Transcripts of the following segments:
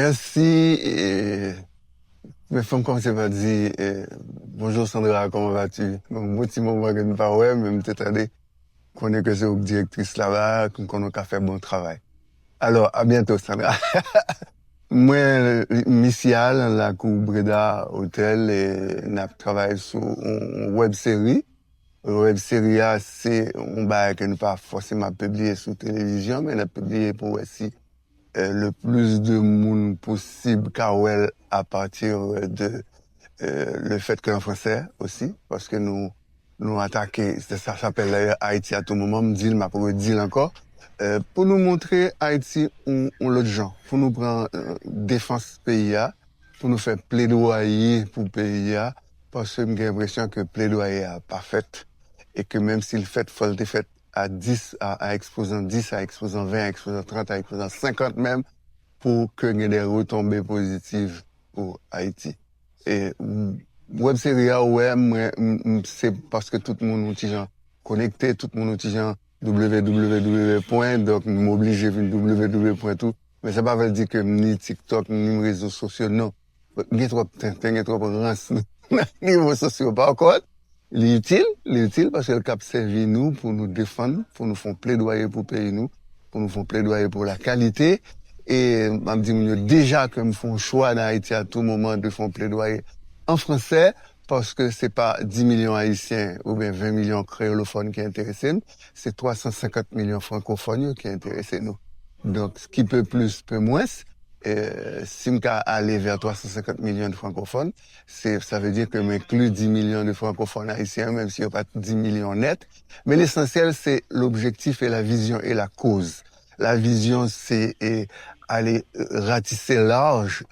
Merci. Mes femmes commencent par dire bonjour Sandra, comment vas-tu? Donc, bon petit moment que nous pas ouais, même t'attendais qu'on est que c'est directrice là-bas, qu'on a fait bon travail. Alors, à bientôt Sandra. Moi, Missial, la cour Breda Hotel, et n'a travaillé sur une web série. La web série, c'est un bail que nous pas forcément publié sur télévision, mais on a publié pour aussi le plus de monde possible Kawel à partir de le fait que en français aussi parce que nous attaquer ça s'appelle Haïti à tout moment me dit m'a pas dit encore pour nous montrer Haïti on l'autre gens pour nous prendre défense pays pour nous faire plaidoyer pour pays parce que j'ai l'impression que plaidoyer a pas fait et que même s'il fait faut le fait à 10 à exposant 10 à exposant 20 à exposant 30 à exposant 50 même pour que y ait des retombées positives pour Haïti. Et web série ouais, c'est parce que tout le monde est connecté, tout le monde est www. Donc m'oblige à www. Tout, mais ça ne veut pas dire que ni TikTok ni réseaux sociaux non. Il y a trop rance les réseaux sociaux par contre. Il est utile parce que le cap servi nous pour nous défendre, pour nous faire plaidoyer pour payer nous, pour nous faire plaidoyer pour la qualité. Et m'a dit déjà que me font choix dans Haïti à tout moment de faire plaidoyer en français parce que c'est pas 10 millions haïtiens ou bien 20 millions créolophones qui intéressent nous, c'est 350 millions francophones qui intéressent nous. Donc ce qui peut plus peut moins. Si je aller vers 350 millions de francophones, ça veut dire que m'inclus 10 millions de francophones haïtiens, même s'il n'y a pas 10 millions nets. Mais l'essentiel, c'est l'objectif et la vision et la cause. La vision, c'est aller ratisser large,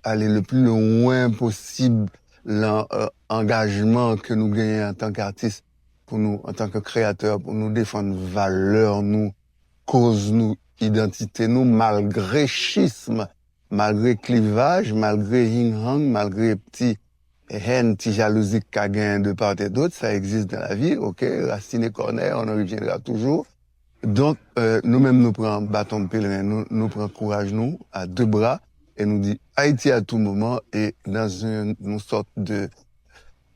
aller le plus loin possible l'engagement que nous gagnons en tant qu'artistes, pour nous, en tant que créateurs, pour nous défendre valeurs, nous, cause, nous, identité, nous, malgré schisme, malgré clivage, malgré yin-hang, malgré petit haine, petit jalousie qu'a gagné de part et d'autre, ça existe dans la vie, ok, Racine et Corneille, on en reviendra toujours. Donc, nous-mêmes, nous prenons bâton de pèlerin, nous prenons courage, nous, à deux bras, et nous dit Haïti à tout moment, et dans une sorte de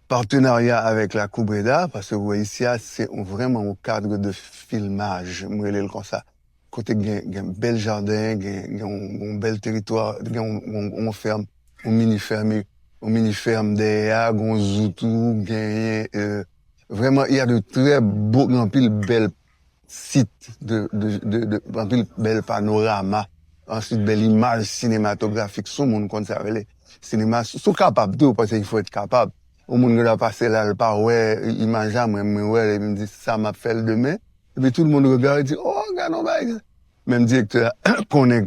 partenariat avec la Coubreda, parce que vous voyez ici, c'est vraiment au cadre de filmage, moi, comme ça. Côté, il y a un bel jardin, il y a un bel territoire, il y a une ferme, une mini-ferme derrière, un zoutou, vraiment, il y a de très beaux, belles sites un bel panorama, ensuite belle image cinématographique, tout le monde comme ça, les cinémas, sont capables de, parce qu'il faut être capable. Au monde qui a passé là, le pas, ouais, image, mais ouais, il me dit, ça m'a fait le demain. Et puis tout le monde regarde et dit, oh, regarde, on va, même directeur,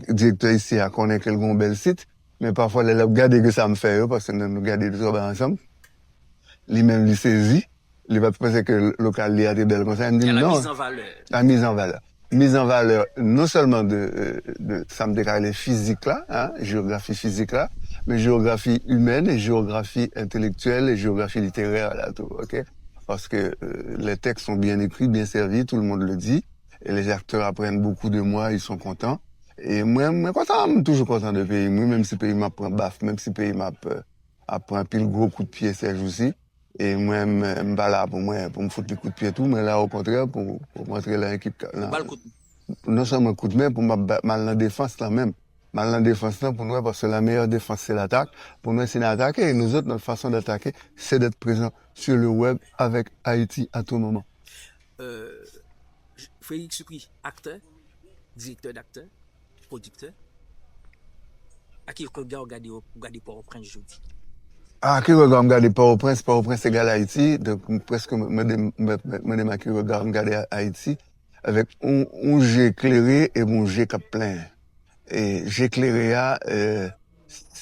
directeur ici, connaît quelqu'un bel site, mais parfois, les regarder que ça me fait, parce que nous regardons tout ensemble. Lui-même, lui saisit. Il va penser que le local a des belles comme ça. Il me dit, non. Mise en valeur. La mise en valeur. Mise en valeur, non seulement ça me déclare les physiques là, géographie physique là, mais géographie humaine et géographie intellectuelle et géographie littéraire là, tout, ok? Parce que les textes sont bien écrits, bien servis, tout le monde le dit, et les acteurs apprennent beaucoup de moi, ils sont contents. Et moi, content, je suis toujours content de pays, moi, même si le pays m'apprend baf, même si le pays m'apprend pile gros coup de pied ces jours-ci. Et moi, je suis pas là pour me foutre les coups de pied et tout, mais là, au contraire, pour montrer l'équipe. Non seulement un coup de main, pour mal dans la défense là même. Mal dans la défense là, pour nous, parce que la meilleure défense, c'est l'attaque. Pour nous, c'est d'attaquer. Et nous autres, notre façon d'attaquer, c'est d'être présent sur le web avec Haïti à tout moment. Félix Supri, acteur, directeur d'acteur, producteur. À qui vous regardez Port-au-Prince jeudi? Ah, qui regarde Port-au-Prince, Port-au-Prince égale Haïti, donc presque me qui regarde Haïti, avec un jet éclairé et mon jet cap plein. Et jet éclairé,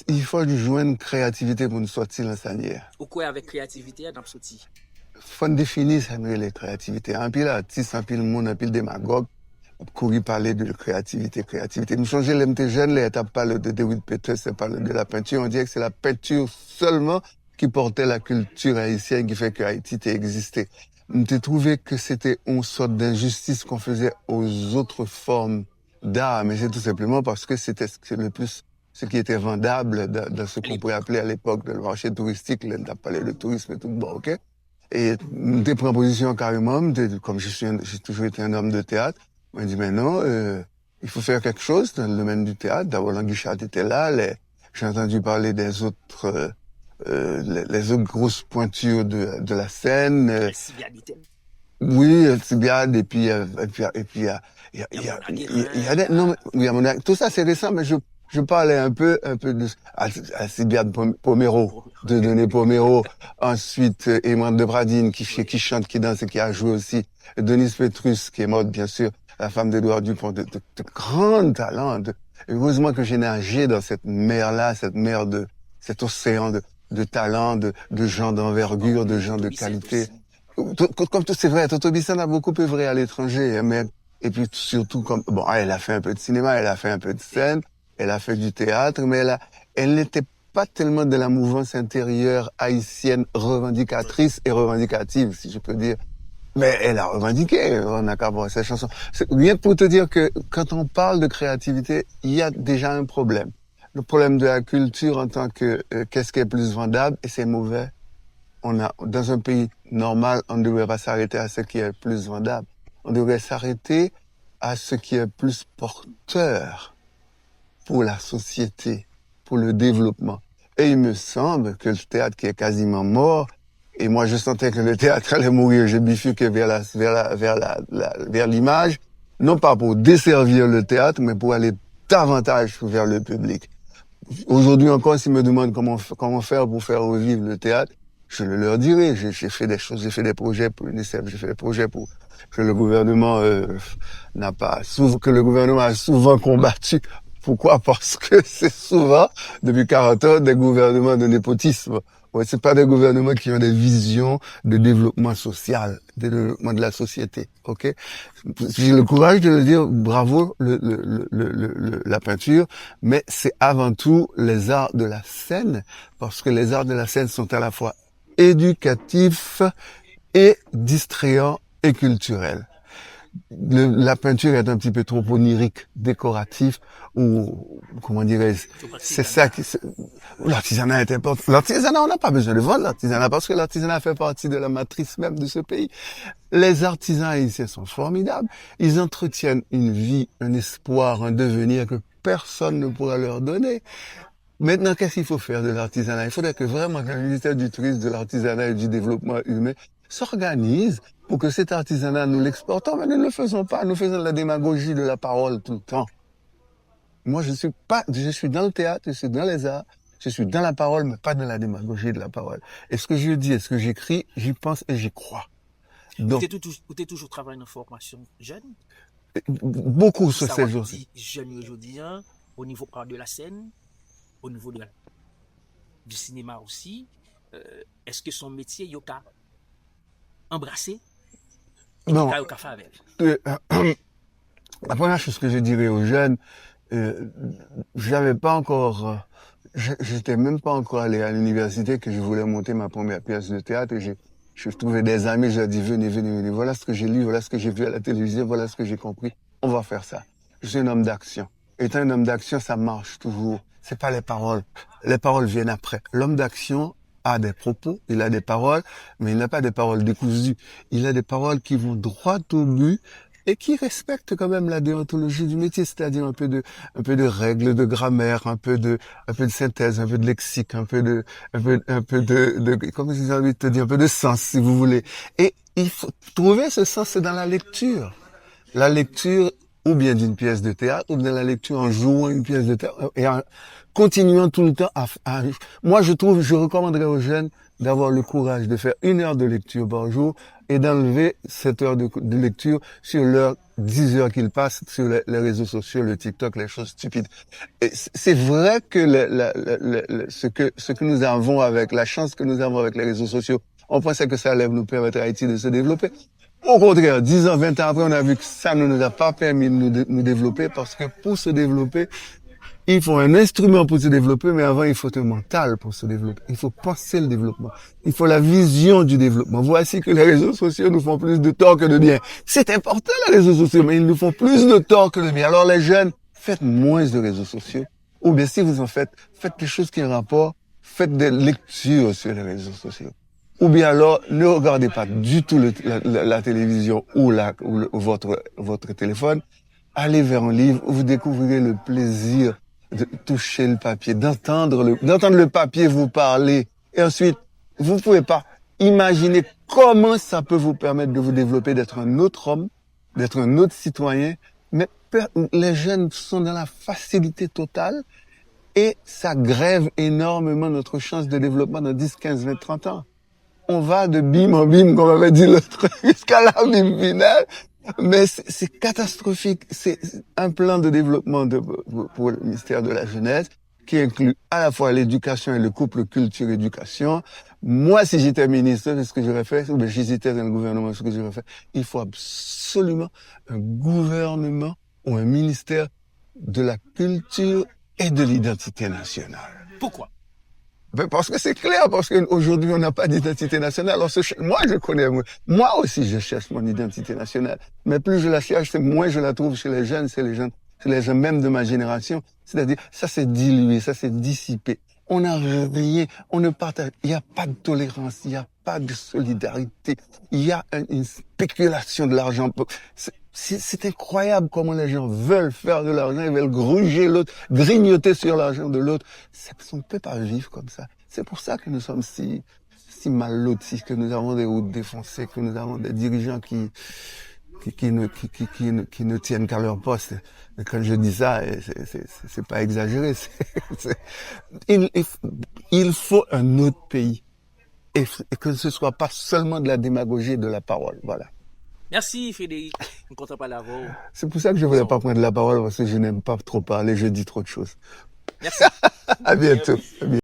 il faut jouer une créativité pour nous sortir dans la salière. Ou quoi avec créativité dans sorti? Faut définir ça la créativité. Un pile artiste, un pile monde, un pile démagogue, courir parler de créativité. Nous changer l'MT jeune, les étapes parlent de David Peters, c'est parle de la peinture. On dirait que c'est la peinture seulement qui portait la culture haïtienne, qui fait que Haïti existé. J'ai trouvé que c'était une sorte d'injustice qu'on faisait aux autres formes d'art, mais c'est tout simplement parce que c'était ce qui est le plus ce qui était vendable dans ce qu'on pourrait appeler à l'époque le marché touristique. Là, on a parlé de tourisme et tout, bon, ok. Et nous pris en position carrément, comme j'ai toujours été un homme de théâtre, on m'a dit, mais non, il faut faire quelque chose dans le domaine du théâtre. D'abord, Languichat était là, j'ai entendu parler des autres, les autres grosses pointures de la scène. Oui, Alcibiade, et puis, il y a des, non, oui, à mon avis, tout ça c'est récent, mais je parlais un peu de Alcibiade Pomero, de Denis Pomero, ensuite, Emmanuel de Pradine, qui chante, qui danse et qui a joué aussi, Denise Petrus, qui est morte, bien sûr, la femme d'Édouard Dupont, de grands talents, heureusement que j'ai nagé dans cette mer-là, cet océan de talents, de gens d'envergure, de gens de qualité. Comme tout, c'est vrai, Toto Bisson a beaucoup œuvré à l'étranger, mais, et puis surtout bon, elle a fait un peu de cinéma, elle a fait un peu de scène, elle a fait du théâtre, mais elle n'était pas tellement de la mouvance intérieure haïtienne revendicatrice et revendicative, si je peux dire. Mais elle a revendiqué, on n'a qu'à voir ses chansons. C'est rien pour te dire que quand on parle de créativité, il y a déjà un problème. Le problème de la culture en tant que, qu'est-ce qui est plus vendable, et c'est mauvais. Dans un pays normal, on ne devrait pas s'arrêter à ce qui est plus vendable. On devrait s'arrêter à ce qui est plus porteur pour la société, pour le développement. Et il me semble que le théâtre qui est quasiment mort, et moi je sentais que le théâtre allait mourir, j'ai bifurqué vers l'image, non pas pour desservir le théâtre, mais pour aller davantage vers le public. Aujourd'hui encore, s'ils me demandent comment faire pour faire revivre le théâtre, je le leur dirai. J'ai fait des choses, j'ai fait des projets pour l'UNICEF, j'ai fait des projets que le gouvernement que le gouvernement a souvent combattu. Pourquoi? Parce que c'est souvent, depuis 40 ans, des gouvernements de népotisme. Ouais, c'est pas des gouvernements qui ont des visions de développement social, de développement de la société. Ok? J'ai le courage de le dire, bravo la peinture, mais c'est avant tout les arts de la scène, parce que les arts de la scène sont à la fois éducatifs et distrayants et culturels. La peinture est un petit peu trop onirique, décoratif, ou, comment dirais-je, c'est ça qui, l'artisanat est important. L'artisanat, on n'a pas besoin de vendre l'artisanat, parce que l'artisanat fait partie de la matrice même de ce pays. Les artisans haïtiens sont formidables. Ils entretiennent une vie, un espoir, un devenir que personne ne pourra leur donner. Maintenant, qu'est-ce qu'il faut faire de l'artisanat? Il faudrait que vraiment le ministère du tourisme, de l'artisanat et du développement humain s'organise pour que cet artisanat, nous l'exportons, mais nous ne le faisons pas. Nous faisons de la démagogie de la parole tout le temps. Moi, je suis dans le théâtre, je suis dans les arts, je suis dans la parole, mais pas dans la démagogie de la parole. Et ce que je dis, et ce que j'écris, j'y pense et j'y crois. Donc, vous êtes toujours travaillé en formation jeune? Beaucoup sur ces jours. Jeune aujourd'hui, au niveau de la scène, au niveau du cinéma aussi, est-ce que son métier, il a embrassé? Non. La première chose que je dirais aux jeunes, j'avais pas encore, j'étais même pas encore allé à l'université que je voulais monter ma première pièce de théâtre. Et je trouvais des amis, je leur dis venez, voilà ce que j'ai lu, voilà ce que j'ai vu à la télévision, voilà ce que j'ai compris. On va faire ça. Je suis un homme d'action. Étant un homme d'action, ça marche toujours. C'est pas les paroles. Les paroles viennent après. L'homme d'action a des propos, il a des paroles, mais il n'a pas des paroles décousues. Il a des paroles qui vont droit au but et qui respectent quand même la déontologie du métier, c'est-à-dire un peu de règles, de grammaire, un peu de synthèse, un peu de lexique, un peu de comment j'ai envie de te dire, un peu de sens, si vous voulez. Et il faut trouver ce sens, c'est dans la lecture. La lecture, ou bien d'une pièce de théâtre, ou bien la lecture en jouant une pièce de théâtre, et en continuant tout le temps moi je recommanderais aux jeunes d'avoir le courage de faire 1 heure de lecture par jour et d'enlever 7 heures de lecture sur leurs 10 heures qu'ils passent sur les réseaux sociaux, le TikTok, les choses stupides. Et c'est vrai que ce que nous avons avec, la chance que nous avons avec les réseaux sociaux, on pensait que ça allait nous permettre à Haïti de se développer. Au contraire, 10 ans, 20 ans après, on a vu que ça ne nous a pas permis de nous développer parce que pour se développer, il faut un instrument pour se développer, mais avant, il faut un mental pour se développer. Il faut penser le développement. Il faut la vision du développement. Voici que les réseaux sociaux nous font plus de tort que de bien. C'est important, les réseaux sociaux, mais ils nous font plus de tort que de bien. Alors, les jeunes, faites moins de réseaux sociaux Ou bien si vous en faites, faites quelque chose qui a un rapport, faites des lectures sur les réseaux sociaux. Ou bien alors, ne regardez pas du tout la télévision ou votre téléphone. Allez vers un livre où vous découvrirez le plaisir de toucher le papier, d'entendre le papier vous parler. Et ensuite, vous pouvez pas imaginer comment ça peut vous permettre de vous développer, d'être un autre homme, d'être un autre citoyen. Mais les jeunes sont dans la facilité totale et ça grève énormément notre chance de développement dans 10, 15, 20, 30 ans. On va de bim en bim, comme avait dit l'autre, jusqu'à la bim finale. Mais c'est catastrophique. C'est un plan de développement pour le ministère de la Jeunesse qui inclut à la fois l'éducation et le couple culture-éducation. Moi, si j'étais ministre, c'est ce que j'aurais fait, ou bien si j'étais dans le gouvernement, ce que j'aurais fait. Il faut absolument un gouvernement ou un ministère de la culture et de l'identité nationale. Pourquoi? Ben parce que c'est clair, parce qu'aujourd'hui, on n'a pas d'identité nationale. Alors, moi, je connais, moi aussi, je cherche mon identité nationale. Mais plus je la cherche, moins je la trouve chez les jeunes, c'est les gens même de ma génération. C'est-à-dire, ça s'est dilué, ça s'est dissipé. On n'a rien, on ne partage, il n'y a pas de tolérance, il n'y a pas de solidarité, il y a une spéculation de l'argent. C'est incroyable comment les gens veulent faire de l'argent, ils veulent gruger l'autre, grignoter sur l'argent de l'autre. On ne peut pas vivre comme ça. C'est pour ça que nous sommes si mal lotis, que nous avons des routes défoncées, que nous avons des dirigeants qui ne tiennent qu'à leur poste. Et quand je dis ça, c'est pas exagéré. Il faut un autre pays. Et que ce soit pas seulement de la démagogie et de la parole. Voilà. Merci Frédéric, on compte pas la voix. C'est pour ça que je voulais pas prendre la parole parce que je n'aime pas trop parler, je dis trop de choses. Merci. À bientôt.